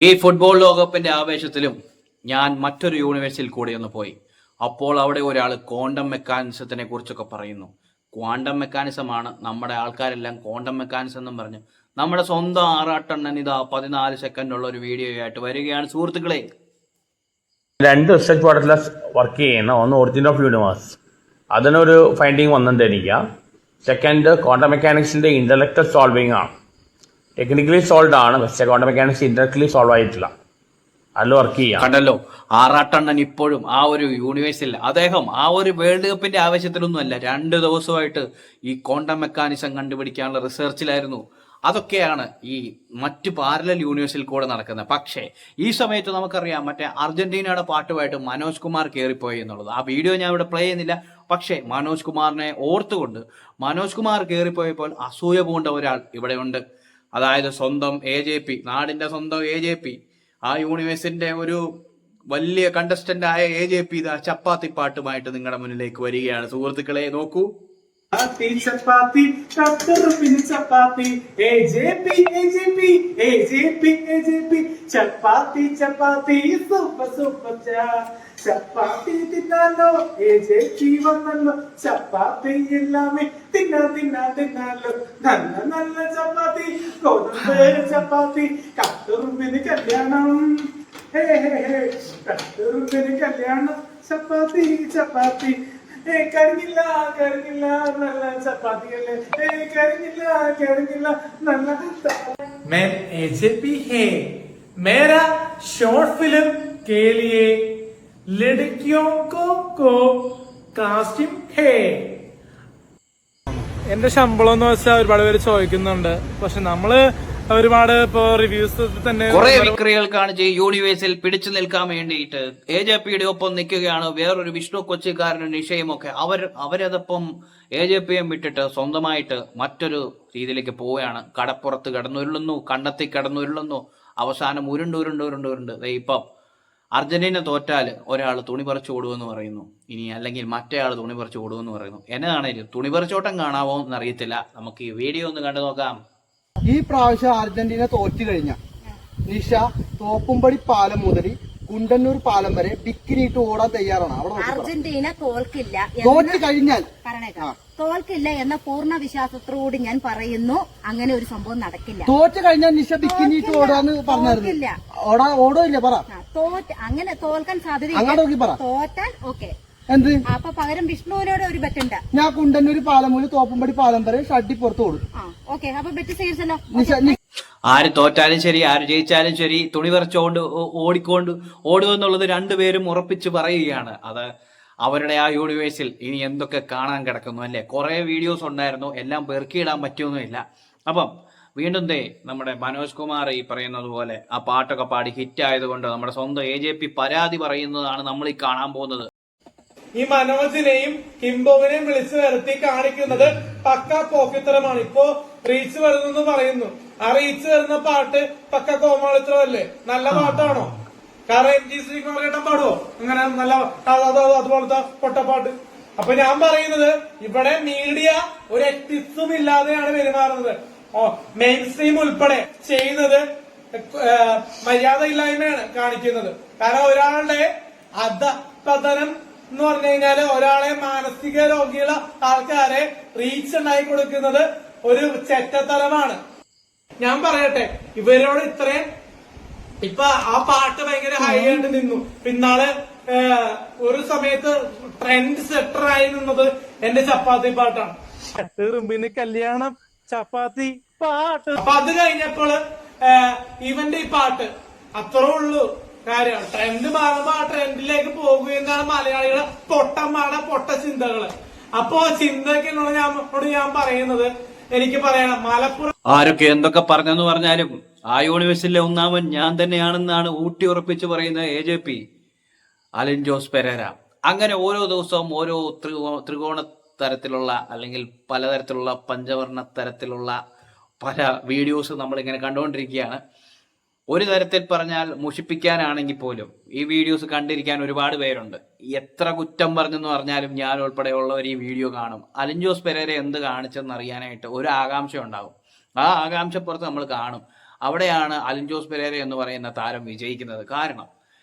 ഈ ഫുട്ബോൾ ലോകകപ്പിന്റെ ആവേശത്തിലും ഞാൻ മറ്റൊരു യൂണിവേഴ്സിൽ കൂടി ഒന്ന് പോയി. അപ്പോൾ അവിടെ ഒരാൾ ക്വാണ്ടം മെക്കാനിസത്തിനെ കുറിച്ചൊക്കെ പറയുന്നു. ക്വാണ്ടം മെക്കാനിസമാണ് നമ്മുടെ ആൾക്കാരെല്ലാം ക്വാണ്ടം മെക്കാനിസം എന്നും പറഞ്ഞു നമ്മുടെ സ്വന്തം ആറാട്ടണ്ണൻ ഇതാ 14 സെക്കൻഡുള്ള ഒരു വീഡിയോ ആയിട്ട് വരികയാണ് സുഹൃത്തുക്കളെ. രണ്ട് റിസർച്ച് പ്രോഡക്റ്റിൽ വർക്ക് ചെയ്യുന്ന ഒന്ന് ഒറിജിൻ ഓഫ് യൂണിവേഴ്സ്, അതിനൊരു ഫൈൻഡിങ് വന്നിട്ട് എനിക്ക്. സെക്കൻഡ് ക്വാണ്ടം മെക്കാനിക്സിന്റെ ഇന്റലക്ച്വൽ സോൾവിങ് ആണ്. ടെക്നിക്കലി സോൾവ് ആണ്, പക്ഷേ ക്വാണ്ടം മെക്കാനിക്സ് ഇന്റലക്ച്വലി സോൾവ് ആയിട്ടില്ല. അതിൽ വർക്ക് ചെയ്യാം. കണ്ടല്ലോ, ആറാട്ടണ്ണൻ ഇപ്പോഴും ആ ഒരു യൂണിവേഴ്സിൽ അദ്ദേഹം ആ ഒരു വേൾഡ് കപ്പിന്റെ ആവേശത്തിലൊന്നുമല്ല, 2 ദിവസമായിട്ട് ഈ ക്വാണ്ടം മെക്കാനിസം കണ്ടുപിടിക്കാനുള്ള റിസർച്ചിലായിരുന്നു. അതൊക്കെയാണ് ഈ മറ്റ് പാരലൽ യൂണിവേഴ്സിൽ കൂടെ നടക്കുന്നത്. പക്ഷേ ഈ സമയത്ത് നമുക്കറിയാം മറ്റേ അർജന്റീനയുടെ പാട്ടുമായിട്ട് മനോജ് കുമാർ കയറിപ്പോയി എന്നുള്ളത്. ആ വീഡിയോ ഞാൻ ഇവിടെ പ്ലേ ചെയ്യുന്നില്ല. പക്ഷേ മനോജ് കുമാറിനെ ഓർത്തുകൊണ്ട് മനോജ് കുമാർ കയറിപ്പോയപ്പോൾ അസൂയ പൂണ്ട ഒരാൾ ഇവിടെയുണ്ട്. അതായത് സ്വന്തം AJP, നാടിന്റെ സ്വന്തം AJP, ആ യൂണിവേഴ്സിന്റെ ഒരു വലിയ കണ്ടസ്റ്റന്റ് ആയ AJP ഇതാ ചപ്പാത്തി പാട്ടുമായിട്ട് നിങ്ങളുടെ മുന്നിലേക്ക് വരികയാണ്. സുഹൃത്തുക്കളെ നോക്കൂ. ചപ്പാത്തി ചപ്പാത്തി AJP AJP AJP AJP ചപ്പാത്തി ചപ്പാത്തി സൂപ്പർ സൂപ്പർ ചപ്പാത്തി തിന്നാലോ AJP വന്നല്ലോ ചപ്പാത്തി എല്ലാമേ തിന്നാലോ നല്ല നല്ല ചപ്പാത്തി ഗോതമ്പ് ചപ്പാത്തി കട്ടുറുമ്പിന് കല്യാണം കട്ടുറുമ്പിന് കല്യാണം ചപ്പാത്തി ചപ്പാത്തി കരിഞ്ഞില്ല നല്ല ചപ്പാത്തിയല്ലേ കരിഞ്ഞില്ല നല്ല मैं AJP है मेरा शॉर्ट फिल्म के लिए लड़कियों को कास्टिंग है. എന്റെ ശമ്പളം എന്ന് വെച്ചാൽ ഒരുപാട് പേര് ചോദിക്കുന്നുണ്ട്. പക്ഷെ നമ്മള് ഒരുപാട് ഇപ്പോ റിവ്യൂസ് തന്നെ കുറെ വിക്രികൾ കാണിച്ച് യൂണിവേഴ്സിൽ പിടിച്ചു നിൽക്കാൻ വേണ്ടിയിട്ട് AJPയുടെ ഒപ്പം നിൽക്കുകയാണ് വേറൊരു വിഷ്ണു കൊച്ചിക്കാരനും നിഷയും ഒക്കെ. അവരതൊപ്പം AJPയും വിട്ടിട്ട് സ്വന്തമായിട്ട് മറ്റൊരു രീതിയിലേക്ക് പോവുകയാണ്. കടപ്പുറത്ത് കിടന്നുരുളുന്നു, കണ്ടെത്തി കിടന്നുരുളുന്നു, അവസാനം ഉരുണ്ട്. ഇപ്പം അർജന്റീന തോറ്റാൽ ഒരാൾ തുണി പറിച്ചു ഓടുമെന്ന് പറയുന്നു, ഇനി അല്ലെങ്കിൽ മറ്റേ ആൾ തുണി പറിച്ചു ഓടുമെന്ന് പറയുന്നു. എന്നതാണേലും തുണി പറിച്ചോട്ടം കാണാവോ എന്നറിയത്തില്ല. നമുക്ക് ഈ വീഡിയോ ഒന്ന് കണ്ടു നോക്കാം. ഈ പ്രാവശ്യം അർജന്റീന തോറ്റു കഴിഞ്ഞ നിഷ തോപ്പുംപടി പാലം മുതൽ കുണ്ടന്നൂർ പാലം വരെ ബിക്കിനിട്ട് ഓടാൻ തയ്യാറാണ്. അവിടെ അർജന്റീന തോൽക്കില്ല, തോറ്റു കഴിഞ്ഞാൽ തോൽക്കില്ല എന്ന പൂർണ്ണ വിശ്വാസത്തോട് ഞാൻ പറയുന്നു. അങ്ങനെ ഒരു സംഭവം നടക്കില്ല. തോറ്റു കഴിഞ്ഞാൽ നിഷ ബിക്കിനിട്ട് ഓടാന്ന് പറഞ്ഞില്ല. ഓടില്ല പറ അങ്ങനെ തോൽക്കാൻ സാധ്യത. അങ്ങോട്ട് പറ. തോറ്റാൽ ഓക്കെ. എന്ത് അപ്പൊ പകരം വിഷ്ണുവിനോട് ഒരു ബെറ്റുണ്ട്. ഞാൻ കുണ്ടന്നൂർ പാലം മുതൽ തോപ്പുംപടി പാലം വരെ ഷഡ്ഡി പുറത്ത് ഓടും. ഓക്കെ, അപ്പൊ ബെറ്റ് സീരിയസല്ലോ. ആര് തോറ്റാലും ശരി, ആര് ജയിച്ചാലും ശരി, തുണി പറിച്ചുകൊണ്ട് ഓടുമെന്നുള്ളത് രണ്ടുപേരും ഉറപ്പിച്ച് പറയുകയാണ്. അത് അവരുടെ ആ യൂണിവേഴ്സിൽ ഇനി എന്തൊക്കെ കാണാൻ കിടക്കുന്നു അല്ലേ. കുറെ വീഡിയോസ് ഉണ്ടായിരുന്നു, എല്ലാം പെറുക്കിയിടാൻ പറ്റിയൊന്നുമില്ല. അപ്പം വീണ്ടും നമ്മുടെ മനോജ് കുമാർ ഈ പറയുന്നത് പോലെ ആ പാട്ടൊക്കെ പാടി ഹിറ്റ് ആയതുകൊണ്ട് നമ്മുടെ സ്വന്തം AJP പരാതി പറയുന്നതാണ് നമ്മൾ ഈ കാണാൻ പോകുന്നത്. ഈ മനോജിനെയും കിംബോവിനെയും വിളിച്ചു വരുത്തി കാണിക്കുന്നത് പക്ക പോക്കിത്തരമാണ്. ഇപ്പോ റീച്ച് വരുന്നെന്ന് പറയുന്നു. ആ റീച്ച് വരുന്ന പാട്ട് പക്ക കോമാളിത്തരമല്ലേ? നല്ല പാട്ടാണോ? കാരണം MG ശ്രീകുമാരേട്ടൻ പാടുവോ അങ്ങനെ നല്ല അതുപോലത്തെ പൊട്ടപ്പാട്ട്? അപ്പൊ ഞാൻ പറയുന്നത് ഇവിടെ മീഡിയ ഒരു എത്തിക്സും ഇല്ലാതെയാണ് പെരുമാറുന്നത്. മെയിൻ സ്ട്രീം ഉൾപ്പെടെ ചെയ്യുന്നത് മര്യാദ ഇല്ലായ്മയാണ് കാണിക്കുന്നത്. കാരണം ഒരാളുടെ അധപതനം എന്ന് പറഞ്ഞു കഴിഞ്ഞാല് ഒരാളെ മാനസിക രോഗിയുള്ള ആൾക്കാരെ റീച്ച് ഉണ്ടാക്കി കൊടുക്കുന്നത് ഒരു ചെറ്റത്തരമാണ്. ഞാൻ പറയട്ടെ, ഇവരോട് ഇത്രയും ഇപ്പൊ ആ പാട്ട് ഭയങ്കര ഹൈ ആയിട്ട് നിന്നു. പിന്നാള് ഒരു സമയത്ത് ട്രെൻഡ് സെറ്റർ ആയി നിന്നത് എന്റെ ചപ്പാത്തി പാട്ടാണ്. റുമ്പിന് കല്യാണം ചപ്പാത്തി പാട്ട്. അപ്പൊ അത് കഴിഞ്ഞപ്പോൾ ഇവന്റെ ഈ പാട്ട് അത്രേ ഉള്ളൂ കാര്യമാണ്. ട്രെൻഡ് മാറുമ്പോ ആ ട്രെൻഡിലേക്ക് പോകുകയെന്നാണ് മലയാളികളെ പൊട്ടന്മാരുടെ പൊട്ട ചിന്തകള്. അപ്പോ ചിന്തയ്ക്കെന്നോട് ഞാൻ പറയുന്നത്, എനിക്ക് പറയണം, മലപ്പുറം ആരൊക്കെ എന്തൊക്കെ പറഞ്ഞെന്ന് പറഞ്ഞാലും ആ യൂണിവേഴ്സിലെ ഒന്നാമൻ ഞാൻ തന്നെയാണെന്നാണ് ഊട്ടി ഉറപ്പിച്ച് പറയുന്ന AJP അലിൻ ജോസ് പെരേര. അങ്ങനെ ഓരോ ദിവസവും ഓരോ ത്രികോണ തരത്തിലുള്ള അല്ലെങ്കിൽ പലതരത്തിലുള്ള പഞ്ചവർണ്ണ തരത്തിലുള്ള പല വീഡിയോസ് നമ്മളിങ്ങനെ കണ്ടുകൊണ്ടിരിക്കുകയാണ്. ഒരു തരത്തിൽ പറഞ്ഞാൽ മുഷിപ്പിക്കാനാണെങ്കിൽ പോലും ഈ വീഡിയോസ് കണ്ടിരിക്കാൻ ഒരുപാട് പേരുണ്ട്. എത്ര കുറ്റം പറഞ്ഞെന്ന് പറഞ്ഞാലും ഞാൻ ഉൾപ്പെടെയുള്ളവർ ഈ വീഡിയോ കാണും. അലിൻ ജോസ് പെരേര എന്ത് കാണിച്ചെന്ന് അറിയാനായിട്ട് ഒരു ആകാംക്ഷ ഉണ്ടാകും. ആ ആകാംക്ഷപ്പുറത്ത് നമ്മൾ കാണും. അവിടെയാണ് അലിൻ ജോസ് പെരേര എന്ന് പറയുന്ന താരം വിജയിക്കുന്നത്. കാരണം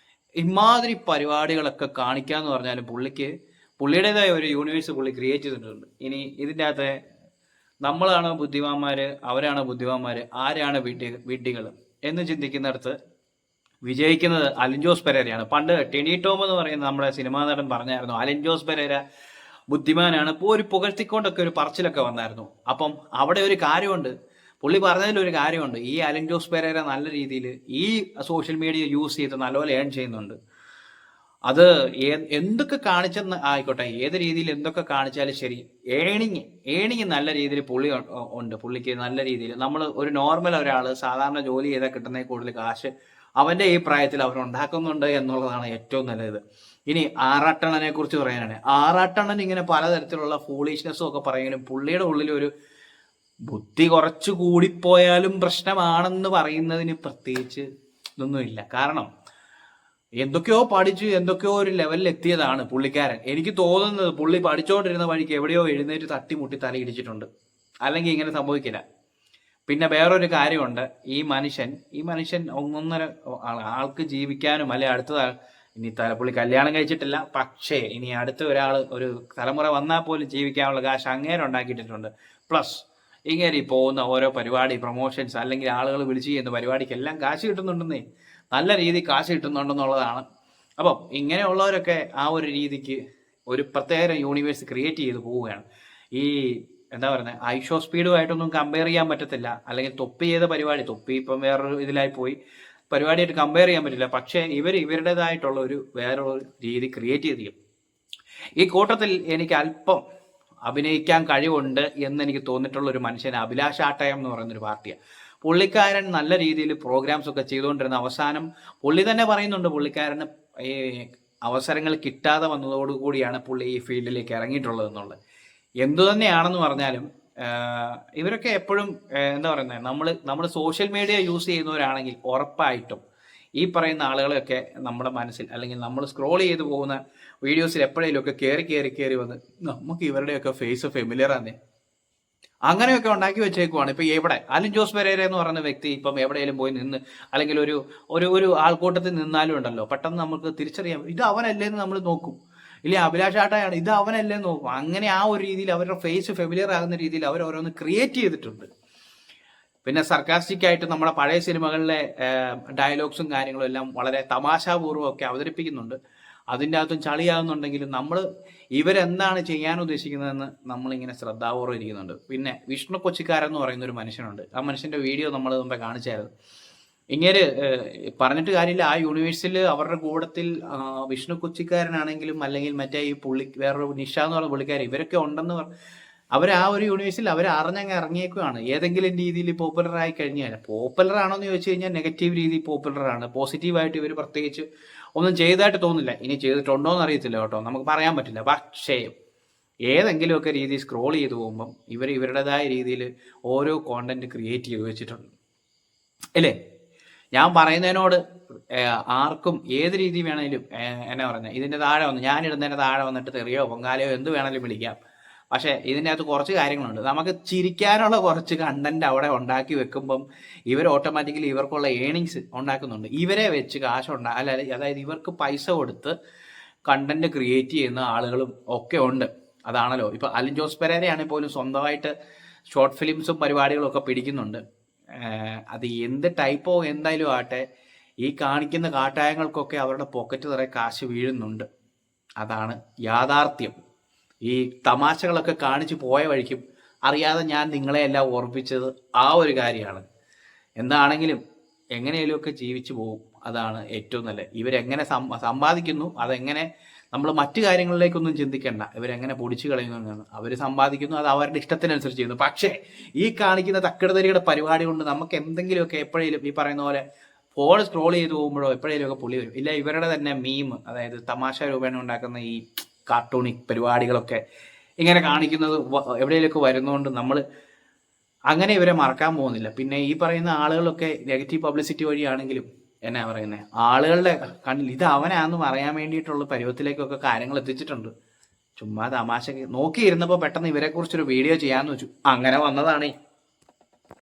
ഇമാതിരി പരിപാടികളൊക്കെ കാണിക്കാന്ന് പറഞ്ഞാലും പുള്ളിയുടേതായ ഒരു യൂണിവേഴ്സ് പുള്ളി ക്രിയേറ്റ് ചെയ്തിട്ടുണ്ട്. ഇനി ഇതിൻ്റെ അകത്ത് നമ്മളാണ് ബുദ്ധിമാന്മാര്, അവരാണ് ബുദ്ധിമാന്മാര്, ആരാണ് വിഡ്ഢികൾ എന്ന് ചിന്തിക്കുന്നിടത്ത് വിജയിക്കുന്നത് അലിൻ ജോസ് പെരേരയാണ്. പണ്ട് ടെനി ടോം എന്ന് പറയുന്ന നമ്മുടെ സിനിമാ നടൻ പറഞ്ഞായിരുന്നു അലിൻ ജോസ് പെരേര ബുദ്ധിമാനാണ്. ഇപ്പോൾ ഒരു പുകഴ്ത്തിക്കൊണ്ടൊക്കെ ഒരു പറച്ചിലൊക്കെ വന്നായിരുന്നു. അപ്പം അവിടെ ഒരു കാര്യമുണ്ട്, പുള്ളി പറഞ്ഞതിലൊരു കാര്യമുണ്ട്. ഈ അലിൻ ജോസ് പെരേര നല്ല രീതിയിൽ ഈ സോഷ്യൽ മീഡിയ യൂസ് ചെയ്ത് നല്ലപോലെ ഏൺ ചെയ്യുന്നുണ്ട്. അത് എന്തൊക്കെ കാണിച്ചെന്ന് ആയിക്കോട്ടെ, ഏത് രീതിയിൽ എന്തൊക്കെ കാണിച്ചാലും ശരി, ഏണിങ് നല്ല രീതിയിൽ ഉണ്ട്. പുള്ളിക്ക് നല്ല രീതിയിൽ നമ്മൾ ഒരു നോർമൽ ഒരാൾ സാധാരണ ജോലി ചെയ്താൽ കിട്ടുന്നതിൽ കൂടുതൽ കാശ് അവന്റെ ഈ പ്രായത്തിൽ അവൻ ഉണ്ടാക്കുന്നുണ്ട് എന്നുള്ളതാണ് ഏറ്റവും നല്ലത്. ഇനി ആറാട്ടണ്ണനെ കുറിച്ച് പറയാനാണ്. ആറാട്ടണ്ണൻ ഇങ്ങനെ പലതരത്തിലുള്ള ഫൂളിഷ്നെസ്സും ഒക്കെ പറയുമെങ്കിലും പുള്ളിയുടെ ഉള്ളിൽ ഒരു ബുദ്ധി കുറച്ചു കൂടിപ്പോയാലും പ്രശ്നമാണെന്ന് പറയുന്നതിന് പ്രത്യേകിച്ച് ഇതൊന്നുമില്ല. കാരണം എന്തൊക്കെയോ പഠിച്ചു എന്തൊക്കെയോ ഒരു ലെവലിൽ എത്തിയതാണ് പുള്ളിക്കാരൻ. എനിക്ക് തോന്നുന്നത് പുള്ളി പഠിച്ചുകൊണ്ടിരുന്ന വഴിക്ക് എവിടെയോ എഴുന്നേറ്റ് തട്ടിമുട്ടി തലയിടിച്ചിട്ടുണ്ട്, അല്ലെങ്കിൽ ഇങ്ങനെ സംഭവിക്കില്ല. പിന്നെ വേറൊരു കാര്യമുണ്ട്, ഈ മനുഷ്യൻ ഒന്നൊന്നര ആൾക്ക് ജീവിക്കാനും അല്ലെ ഇനി പുള്ളി കല്യാണം കഴിച്ചിട്ടില്ല, പക്ഷേ ഇനി അടുത്ത ഒരു തലമുറ വന്നാൽ പോലും ജീവിക്കാനുള്ള കാശ് അങ്ങേരെ ഉണ്ടാക്കിയിട്ടുണ്ട്. പ്ലസ് ഇങ്ങനെ ഈ പോകുന്ന ഓരോ പരിപാടി പ്രൊമോഷൻസ് അല്ലെങ്കിൽ ആളുകൾ വിളിച്ചു ചെയ്യുന്ന പരിപാടിക്കെല്ലാം കാശ് കിട്ടുന്നുണ്ടെന്നേ, നല്ല രീതിയിൽ കാശ് കിട്ടുന്നുണ്ടെന്നുള്ളതാണ്. അപ്പം ഇങ്ങനെയുള്ളവരൊക്കെ ആ ഒരു രീതിക്ക് ഒരു പ്രത്യേക യൂണിവേഴ്സ് ക്രിയേറ്റ് ചെയ്ത് പോവുകയാണ്. ഈ എന്താ പറയുന്നത്, ഐഷോ സ്പീഡുമായിട്ടൊന്നും കമ്പയർ ചെയ്യാൻ പറ്റത്തില്ല. അല്ലെങ്കിൽ തൊപ്പി ചെയ്ത പരിപാടി, തൊപ്പി ഇപ്പം വേറൊരു ഇതിലായി പോയി, പരിപാടിയായിട്ട് കമ്പയർ ചെയ്യാൻ പറ്റില്ല. പക്ഷേ ഇവരുടേതായിട്ടുള്ള വേറൊരു രീതി ക്രിയേറ്റ് ചെയ്തിരിക്കും. ഈ കൂട്ടത്തിൽ എനിക്ക് അല്പം അഭിനയിക്കാൻ കഴിവുണ്ട് എന്നെനിക്ക് തോന്നിയിട്ടുള്ള ഒരു മനുഷ്യൻ അഭിലാഷ് ആട്ടയം എന്ന് പറയുന്നൊരു പാർട്ടിയാണ്. പുള്ളിക്കാരൻ നല്ല രീതിയിൽ പ്രോഗ്രാംസ് ഒക്കെ ചെയ്തുകൊണ്ടിരുന്ന അവസാനം പുള്ളി തന്നെ പറയുന്നുണ്ട്, പുള്ളിക്കാരന് ഈ അവസരങ്ങൾ കിട്ടാതെ വന്നതോടുകൂടിയാണ് പുള്ളി ഈ ഫീൽഡിലേക്ക് ഇറങ്ങിയിട്ടുള്ളത് എന്നുള്ളത്. എന്തു തന്നെയാണെന്ന് പറഞ്ഞാലും ഇവരൊക്കെ എപ്പോഴും എന്താ പറയുന്നത്, നമ്മൾ സോഷ്യൽ മീഡിയ യൂസ് ചെയ്യുന്നവരാണെങ്കിൽ ഉറപ്പായിട്ടും ഈ പറയുന്ന ആളുകളെയൊക്കെ നമ്മുടെ മനസ്സിൽ അല്ലെങ്കിൽ നമ്മൾ സ്ക്രോൾ ചെയ്ത് പോകുന്ന വീഡിയോസിൽ എപ്പോഴേലുമൊക്കെ കയറി വന്ന് നമുക്ക് ഇവരുടെയൊക്കെ ഫേസ് ഫെമിലിയർ ആണ് അങ്ങനെയൊക്കെ ഉണ്ടാക്കി വെച്ചേക്കുവാണ്. ഇപ്പൊ എവിടെ അലിൻ ജോസ് പെരേര എന്ന് പറയുന്ന വ്യക്തി ഇപ്പം എവിടെയെങ്കിലും പോയി നിന്ന് അല്ലെങ്കിൽ ഒരു ആൾക്കൂട്ടത്തിൽ നിന്നാലും ഉണ്ടല്ലോ, പെട്ടെന്ന് നമുക്ക് തിരിച്ചറിയാം ഇത് അവനല്ലേന്ന് നമ്മൾ നോക്കും. ഇല്ല അഭിലാഷ് ആട്ടയാണ് ഇത് അവനല്ലേന്ന് നോക്കും. അങ്ങനെ ആ ഒരു രീതിയിൽ അവരുടെ ഫേസ് ഫെമിലിയർ ആകുന്ന രീതിയിൽ അവർ ഓരോന്ന് ക്രിയേറ്റ് ചെയ്തിട്ടുണ്ട്. പിന്നെ സർക്കാസ്റ്റിക് ആയിട്ട് നമ്മുടെ പഴയ സിനിമകളിലെ ഡയലോഗ്സും കാര്യങ്ങളും എല്ലാം വളരെ തമാശാപൂർവ്വം ഒക്കെ അവതരിപ്പിക്കുന്നുണ്ട്. അതിൻ്റെ അകത്തും ചളിയാകുന്നുണ്ടെങ്കിലും നമ്മൾ ഇവരെന്താണ് ചെയ്യാൻ ഉദ്ദേശിക്കുന്നതെന്ന് നമ്മളിങ്ങനെ ശ്രദ്ധാപൂർവ്വം ഇരിക്കുന്നുണ്ട്. പിന്നെ വിഷ്ണു കൊച്ചിക്കാരൻ എന്ന് പറയുന്ന ഒരു മനുഷ്യനുണ്ട്. ആ മനുഷ്യൻ്റെ വീഡിയോ നമ്മൾ മുമ്പേ കാണിച്ചായിരുന്നു. ഇങ്ങനെ പറഞ്ഞിട്ട് കാര്യമില്ല, ആ യൂണിവേഴ്സിൽ അവരുടെ കൂടത്തിൽ വിഷ്ണു കൊച്ചിക്കാരനാണെങ്കിലും അല്ലെങ്കിൽ മറ്റേ ഈ വേറൊരു നിഷ എന്ന് പറയുന്ന പുള്ളിക്കാരൻ ഇവരൊക്കെ ഉണ്ടെന്ന് അവർ ആ ഒരു യൂണിവേഴ്സിൽ അവർ അറിഞ്ഞങ്ങ് ഇറങ്ങിയേക്കുവാണ്. ഏതെങ്കിലും രീതിയിൽ പോപ്പുലർ ആയി കഴിഞ്ഞാൽ, പോപ്പുലർ ആണോ എന്ന് ചോദിച്ചു കഴിഞ്ഞാൽ നെഗറ്റീവ് രീതിയിൽ പോപ്പുലർ ആണ്. പോസിറ്റീവായിട്ട് ഇവർ പ്രത്യേകിച്ച് ഒന്നും ചെയ്തതായിട്ട് തോന്നില്ല. ഇനി ചെയ്തിട്ടുണ്ടോ എന്ന് അറിയത്തില്ല കേട്ടോ, നമുക്ക് പറയാൻ പറ്റില്ല. പക്ഷേ ഏതെങ്കിലുമൊക്കെ രീതി സ്ക്രോൾ ചെയ്ത് പോകുമ്പം ഇവരുടേതായ രീതിയിൽ ഓരോ കോണ്ടന്റ് ക്രിയേറ്റ് ചെയ്ത് വെച്ചിട്ടുണ്ട് അല്ലേ. ഞാൻ പറയുന്നതിനോട് ആർക്കും ഏത് രീതി വേണമെങ്കിലും എന്നാ പറയുന്നത്, ഇതിൻ്റെ താഴെ വന്ന് ഞാനിടുന്നതിൻ്റെ താഴെ വന്നിട്ട് തെറിയോ പൊങ്കാലയോ എന്ത് വേണമെങ്കിലും വിളിക്കാം. പക്ഷേ ഇതിൻ്റെ അകത്ത് കുറച്ച് കാര്യങ്ങളുണ്ട്. നമുക്ക് ചിരിക്കാനുള്ള കുറച്ച് കണ്ടന്റ് അവിടെ ഉണ്ടാക്കി വെക്കുമ്പം ഇവർ ഓട്ടോമാറ്റിക്കലി ഇവർക്കുള്ള ഏണിങ്സ് ഉണ്ടാക്കുന്നുണ്ട്. ഇവരെ വെച്ച് അതായത് ഇവർക്ക് പൈസ കൊടുത്ത് കണ്ടന്റ് ക്രിയേറ്റ് ചെയ്യുന്ന ആളുകളും ഒക്കെ ഉണ്ട്. അതാണല്ലോ ഇപ്പൊ അലിൻ ജോസ് പെരേരയാണെങ്കിൽ പോലും സ്വന്തമായിട്ട് ഷോർട്ട് ഫിലിംസും പരിപാടികളും ഒക്കെ പിടിക്കുന്നുണ്ട്. അത് എന്ത് ടൈപ്പോ എന്തായാലും ആട്ടെ, ഈ കാണിക്കുന്ന കാട്ടായങ്ങൾക്കൊക്കെ അവരുടെ പോക്കറ്റ് നിറയെ കാശ് വീഴുന്നുണ്ട്. അതാണ് യാഥാർത്ഥ്യം. ഈ തമാശകളൊക്കെ കാണിച്ചു പോയ വഴിക്കും അറിയാതെ ഞാൻ നിങ്ങളെയെല്ലാം ഓർപ്പിച്ചത് ആ ഒരു കാര്യമാണ്. എന്താണെങ്കിലും എങ്ങനെയെങ്കിലുമൊക്കെ ജീവിച്ചു പോകും, അതാണ് ഏറ്റവും നല്ലത്. ഇവരെങ്ങനെ സമ്പാദിക്കുന്നു, അതെങ്ങനെ നമ്മൾ മറ്റു കാര്യങ്ങളിലേക്കൊന്നും ചിന്തിക്കേണ്ട. ഇവരെങ്ങനെ പൊടിച്ചു കളയുന്നു, അവർ സമ്പാദിക്കുന്നു, അത് അവരുടെ ഇഷ്ടത്തിനനുസരിച്ച് ചെയ്യുന്നു. പക്ഷേ ഈ കാണിക്കുന്ന തക്കിടതരിയുടെ പരിപാടി കൊണ്ട് നമുക്ക് എന്തെങ്കിലുമൊക്കെ എപ്പോഴേലും ഈ പറയുന്ന പോലെ ഫോൺ സ്ക്രോൾ ചെയ്ത് പോകുമ്പോഴോ എപ്പോഴേലുമൊക്കെ പുള്ളി വരും. ഇല്ല ഇവരുടെ തന്നെ മീം, അതായത് തമാശ രൂപേണ ഉണ്ടാക്കുന്ന ഈ കാർട്ടൂണിക് പരിപാടികളൊക്കെ ഇങ്ങനെ കാണിക്കുന്നത് എവിടെയെങ്കിലുമൊക്കെ വരുന്നതുകൊണ്ട് നമ്മൾ അങ്ങനെ ഇവരെ മറക്കാൻ പോകുന്നില്ല. പിന്നെ ഈ പറയുന്ന ആളുകളൊക്കെ നെഗറ്റീവ് പബ്ലിസിറ്റി വഴിയാണെങ്കിലും എന്നാ പറയുന്നത്, ആളുകളുടെ കണ്ണിൽ ഇത് അവനാന്ന് പറയാൻ വേണ്ടിയിട്ടുള്ള പരുവത്തിലേക്കൊക്കെ കാര്യങ്ങൾ എത്തിച്ചിട്ടുണ്ട്. ചുമ്മാ തമാശ നോക്കിയിരുന്നപ്പോൾ പെട്ടെന്ന് ഇവരെക്കുറിച്ചൊരു വീഡിയോ ചെയ്യാമെന്ന് വെച്ചു, അങ്ങനെ വന്നതാണ്.